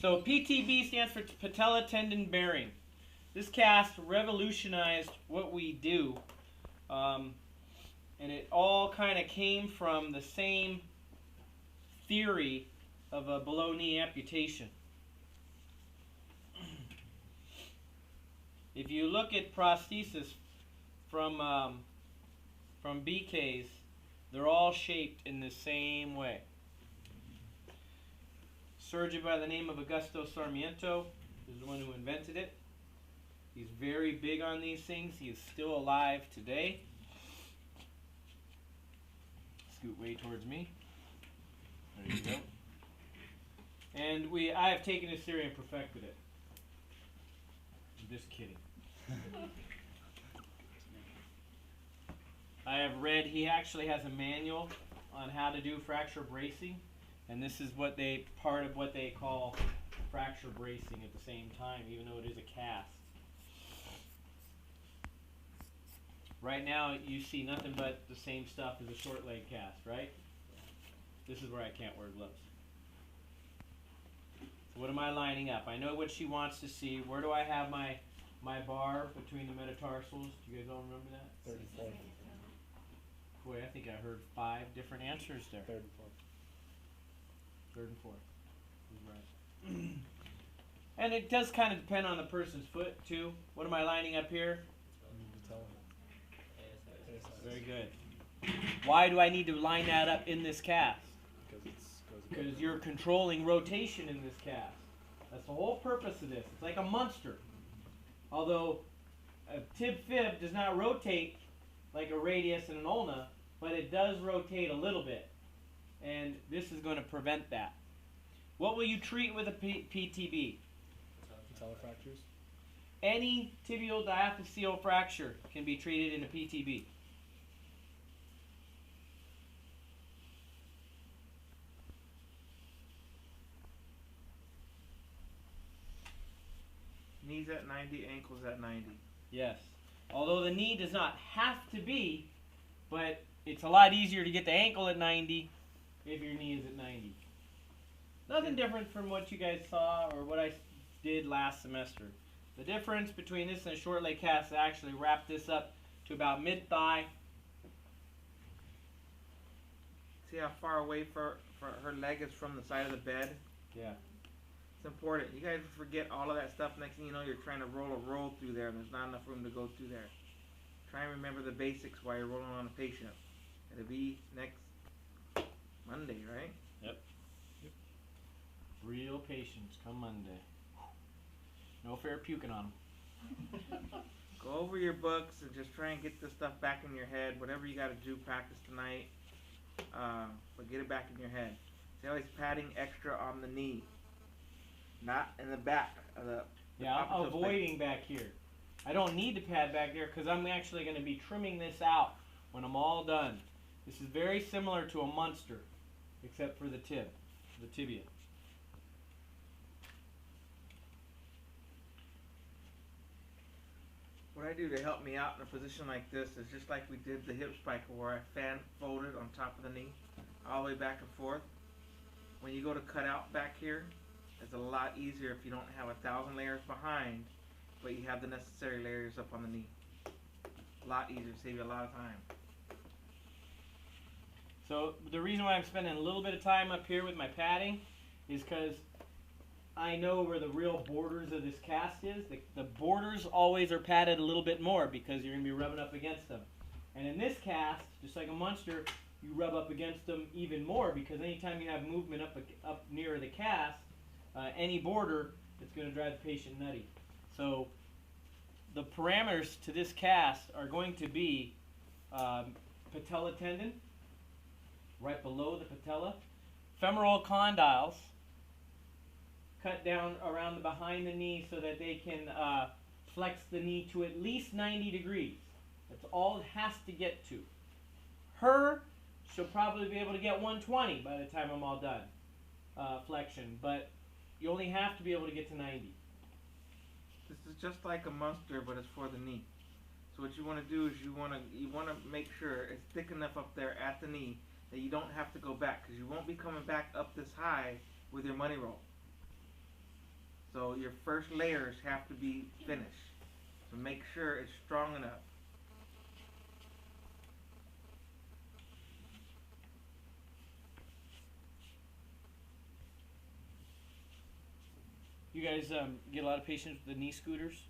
So PTB stands for patella tendon bearing. This cast revolutionized what we do, and it all kind of came from the same theory of a below knee amputation. If you look at prosthesis from BKs, they're all shaped in the same way. Surgeon by the name of Sarmiento is the one who invented it. He's very big on these things. He is still alive today. Scoot way towards me. There you go. And I have taken his theory and perfected it. I'm just kidding. I have read, he actually has a manual on how to do fracture bracing, and this is part of what they call fracture bracing at the same time, even though it is a cast. Right now you see nothing but the same stuff as a short leg cast, right? This is where I can't wear gloves. So what am I lining up? I know what she wants to see. Where do I have my bar between the metatarsals? Do you guys all remember that? 3rd and 4th. Boy, I think I heard 5 different answers there. 3rd and 4th. 3rd and 4th. Right. And it does kind of depend on the person's foot too. What am I lining up here? Very good. Why do I need to line that up in this cast? Because you're controlling rotation in this cast. That's the whole purpose of this. It's like a monster. Although a tib fib does not rotate like a radius and an ulna, but it does rotate a little bit. And this is going to prevent that. What will you treat with a PTB? Patellar fractures. Any tibial diaphyseal fracture can be treated in a PTB. Knees at 90, ankles at 90. Yes. Although the knee does not have to be, but it's a lot easier to get the ankle at 90 if your knee is at 90. Nothing different from what you guys saw or what I did last semester. The difference between this and a short leg cast is I actually wrap this up to about mid-thigh. See how far away for her leg is from the side of the bed? Yeah. It's important. You guys forget all of that stuff. Next thing you know, you're trying to roll through there, and there's not enough room to go through there. Try and remember the basics while you're rolling on a patient. It'll be next Monday, right? Yep. Real patience come Monday. No fair puking on them. Go over your books and just try and get this stuff back in your head. Whatever you got to do, practice tonight. But get it back in your head. See how he's padding extra on the knee. Not in the back of the yeah, I'm avoiding back here. I don't need to pad back there because I'm actually going to be trimming this out when I'm all done. This is very similar to a Munster, except for the tibia. What I do to help me out in a position like this is just like we did the hip spiker where I fan folded on top of the knee, all the way back and forth. When you go to cut out back here, it's a lot easier if you don't have 1,000 layers behind, but you have the necessary layers up on the knee. A lot easier, save you a lot of time. So the reason why I'm spending a little bit of time up here with my padding is because I know where the real borders of this cast is. The borders always are padded a little bit more because you're going to be rubbing up against them. And in this cast, just like a Munster, you rub up against them even more because anytime you have movement up near the cast, any border, it's going to drive the patient nutty. So the parameters to this cast are going to be patella tendon, right below the patella, femoral condyles, cut down around the behind the knee so that they can flex the knee to at least 90 degrees. That's all it has to get to. She'll probably be able to get 120 by the time I'm all done, flexion, but you only have to be able to get to 90. This is just like a Munster, but it's for the knee. So what you want to do is you want to make sure it's thick enough up there at the knee that you don't have to go back, because you won't be coming back up this high with your money roll. So your first layers have to be finished. So make sure it's strong enough. You guys get a lot of patients with the knee scooters?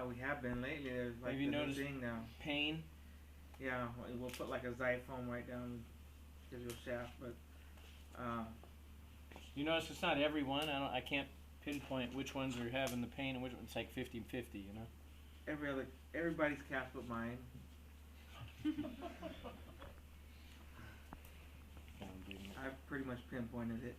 We have been lately. There's like Have you the new noticed thing now. pain? Yeah, we'll put like a xyphone right down the tibial shaft, but You notice it's not everyone. I can't pinpoint which ones are having the pain and which ones. It's like 50-50, you know. everybody's calf but mine. I've pretty much pinpointed it.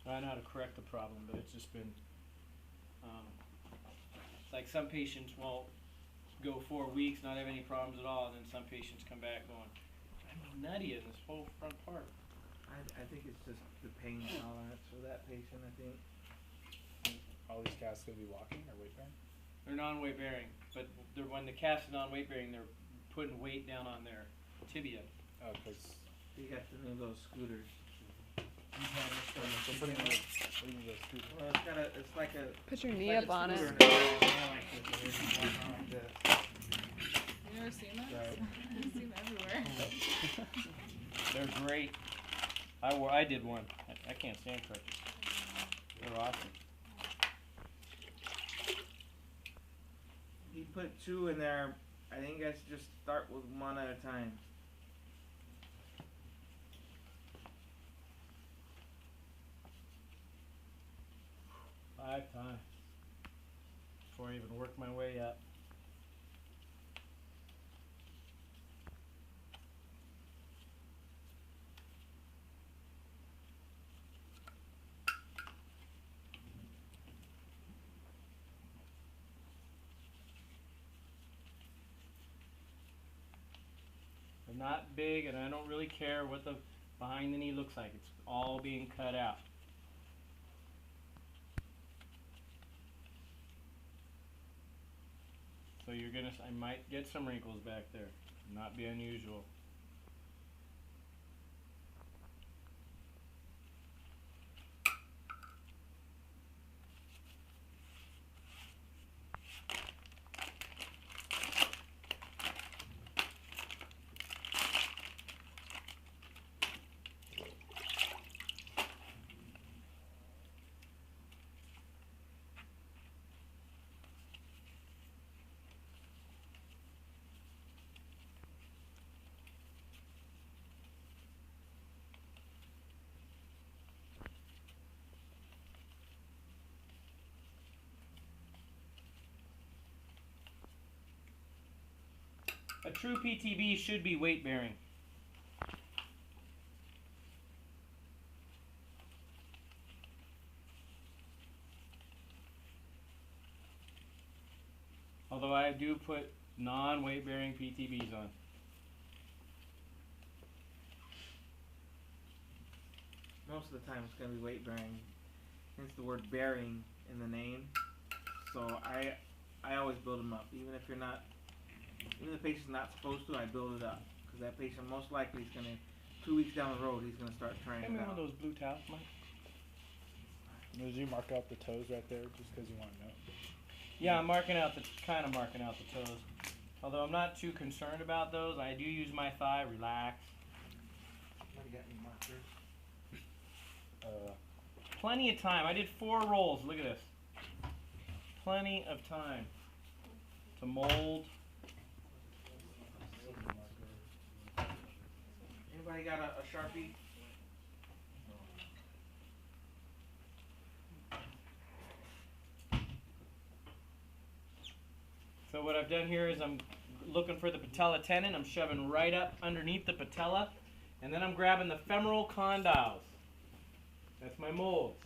I know how to correct the problem, but it's just been it's like some patients won't go 4 weeks, not have any problems at all, and then some patients come back going, I'm nutty in this whole front part. I think it's just the pain tolerance for that patient, I think. All these casts gonna be walking or weight bearing? They're non-weight bearing, but when the cast is non-weight bearing, they're putting weight down on their tibia. Oh, because You got the new those scooters. what do you mean those scooters? Well, it's like a. Put your it's knee like up a on it. scooter and it's kinda like this, and it's like this. You never seen that? Right. I see them everywhere. They're great. I did one. I can't stand crutches. They're awesome. He put 2 in there. I think you guys should just start with 1 at a time. Five times before I even work my way up. I'm not big, and I don't really care what the behind the knee looks like. It's all being cut out. So I might get some wrinkles back there. Not be unusual. A true PTB should be weight bearing. Although I do put non-weight bearing PTBs on. Most of the time it's going to be weight bearing. Hence the word bearing in the name. So I always build them up. Even if the patient's not supposed to, I build it up. Because that patient most likely is going to, 2 weeks down the road, he's going to start trying Give me it one out. of those blue towels, Mike. Did you mark out the toes right there just because you want to know? Yeah, I'm kind of marking out the toes. Although I'm not too concerned about those. I do use my thigh, relax. Anybody got any markers? Plenty of time. I did 4 rolls. Look at this. Plenty of time to mold. Anybody got a Sharpie? So what I've done here is I'm looking for the patella tendon. I'm shoving right up underneath the patella. And then I'm grabbing the femoral condyles. That's my mold.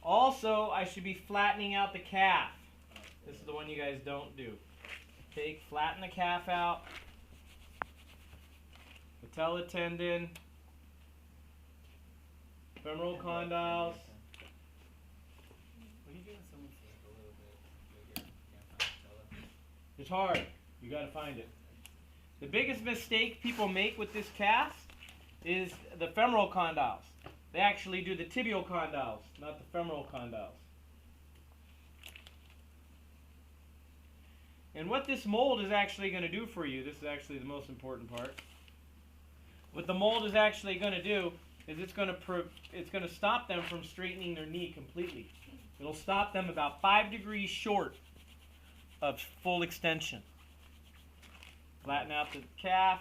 Also, I should be flattening out the calf. This is the one you guys don't do. Flatten the calf out. Patella tendon. Femoral condyles. It's hard. You got to find it. The biggest mistake people make with this cast is the femoral condyles. They actually do the tibial condyles, not the femoral condyles. And what this mold is actually going to do for you, this is actually the most important part. What the mold is actually going to do is it's going to stop them from straightening their knee completely. It'll stop them about 5 degrees short of full extension. Flatten out the calf.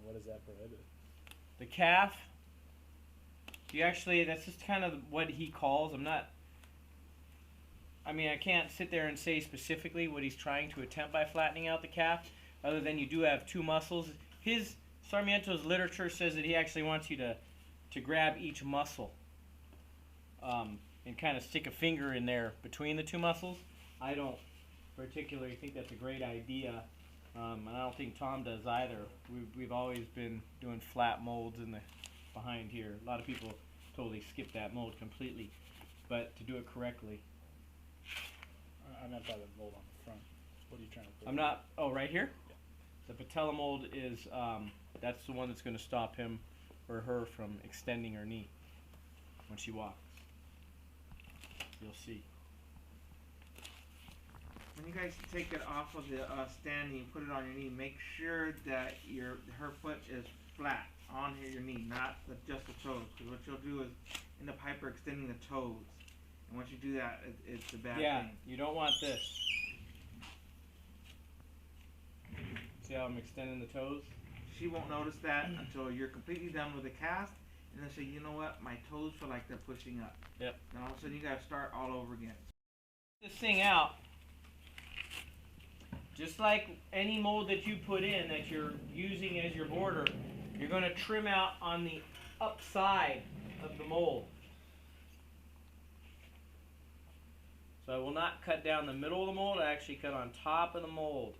What does that prohibit? The calf. That's just kind of what he calls. I can't sit there and say specifically what he's trying to attempt by flattening out the calf, other than you do have two muscles. Sarmiento's literature says that he actually wants you to grab each muscle and kind of stick a finger in there between the two muscles. I don't particularly think that's a great idea, and I don't think Tom does either. We've always been doing flat molds behind here. A lot of people totally skip that mold completely, but to do it correctly. I meant by the mold on the front. What are you trying to put? Oh, right here? Yeah. The patella mold is, that's the one that's going to stop him or her from extending her knee when she walks. You'll see. When you guys take it off of the stand and you put it on your knee, make sure that her foot is flat on your knee, not just the toes. Because what you'll do is end up hyperextending the toes. And once you do that, it's a bad thing. Yeah, you don't want this. See how I'm extending the toes? She won't notice that until you're completely done with the cast, and then say, you know what, my toes feel like they're pushing up. Yep. And all of a sudden you gotta start all over again. This thing out, just like any mold that you put in that you're using as your border, you're going to trim out on the upside of the mold. So I will not cut down the middle of the mold, I actually cut on top of the mold.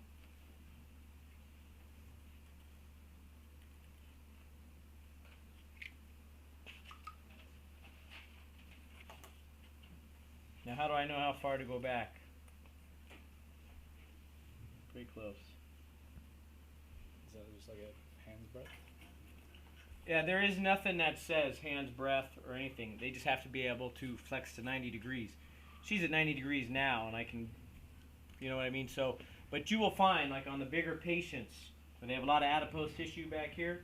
Now how do I know how far to go back? Pretty close. Is that just like a hand's breadth? Yeah, there is nothing that says hand's breadth or anything. They just have to be able to flex to 90 degrees. She's at 90 degrees now, and I can, you know what I mean? So, but you will find, like on the bigger patients, when they have a lot of adipose tissue back here,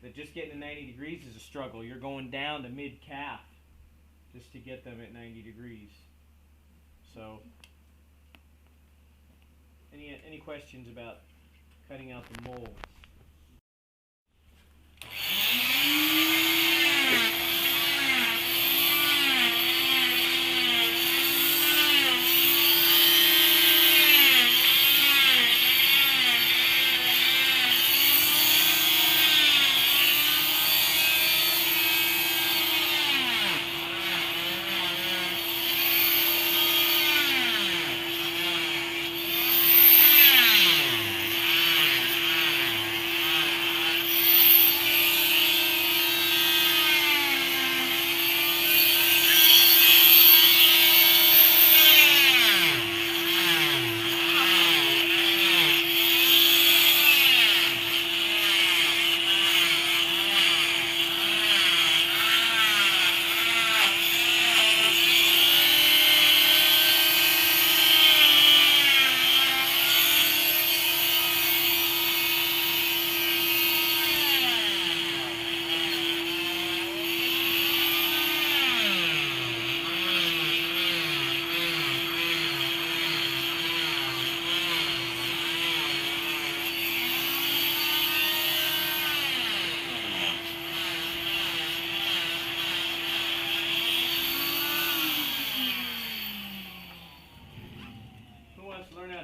that just getting to 90 degrees is a struggle. You're going down to mid-calf just to get them at 90 degrees. So, any questions about cutting out the molds?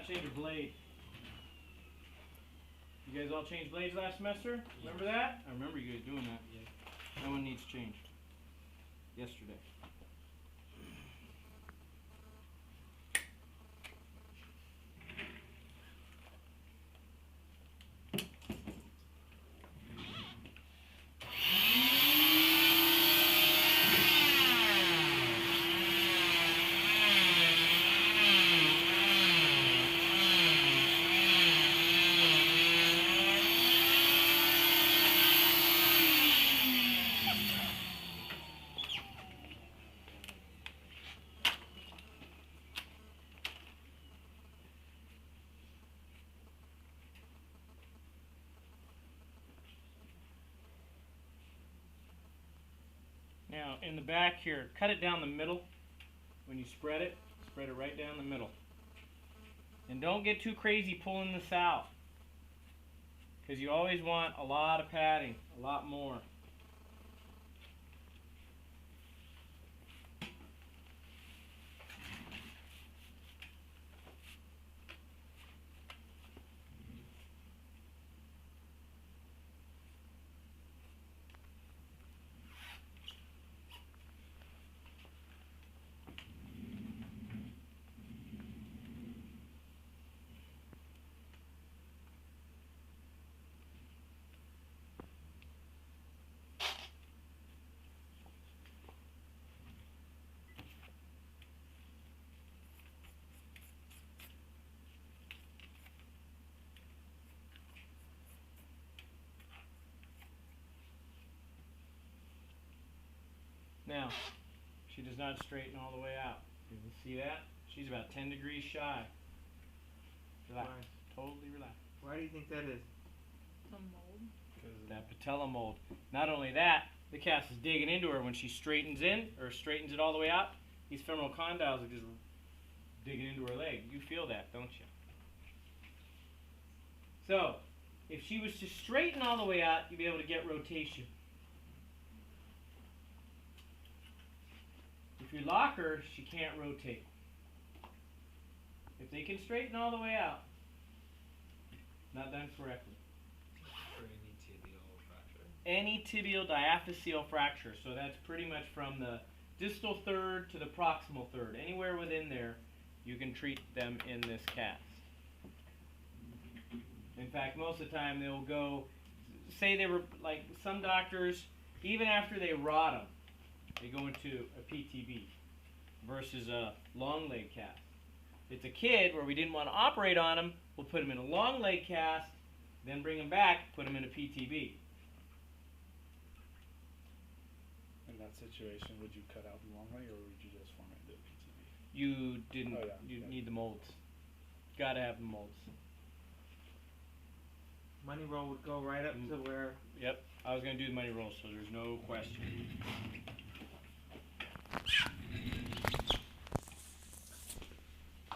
Change a blade. You guys all changed blades last semester? Remember that? I remember you guys doing that. Yeah. That one needs changed. Yesterday. Now, in the back here, cut it down the middle. When you spread it right down the middle. And don't get too crazy pulling this out, because you always want a lot of padding, a lot more. Now, she does not straighten all the way out. You can see that? She's about 10 degrees shy. Relax. Why? Totally relax. Why do you think that is? The mold. That patella mold. Not only that, the cast is digging into her when she straightens in, or straightens it all the way out. These femoral condyles are just digging into her leg. You feel that, don't you? So, if she was to straighten all the way out, you'd be able to get rotation. If you lock her, she can't rotate. If they can straighten all the way out, not done correctly. For any tibial fracture? Any tibial diaphyseal fracture, so that's pretty much from the distal third to the proximal third. Anywhere within there, you can treat them in this cast. In fact, most of the time they'll go, say they were, like some doctors, even after they rod them, they go into a PTB versus a long leg cast. If it's a kid where we didn't want to operate on them, we'll put them in a long leg cast, then bring them back, put them in a PTB. In that situation, would you cut out the long leg or would you just form it into a PTB? You didn't, Oh, yeah, you yeah. need the molds. Gotta have the molds. Money roll would go right up to where. Yep, I was gonna do the money roll, so there's no question.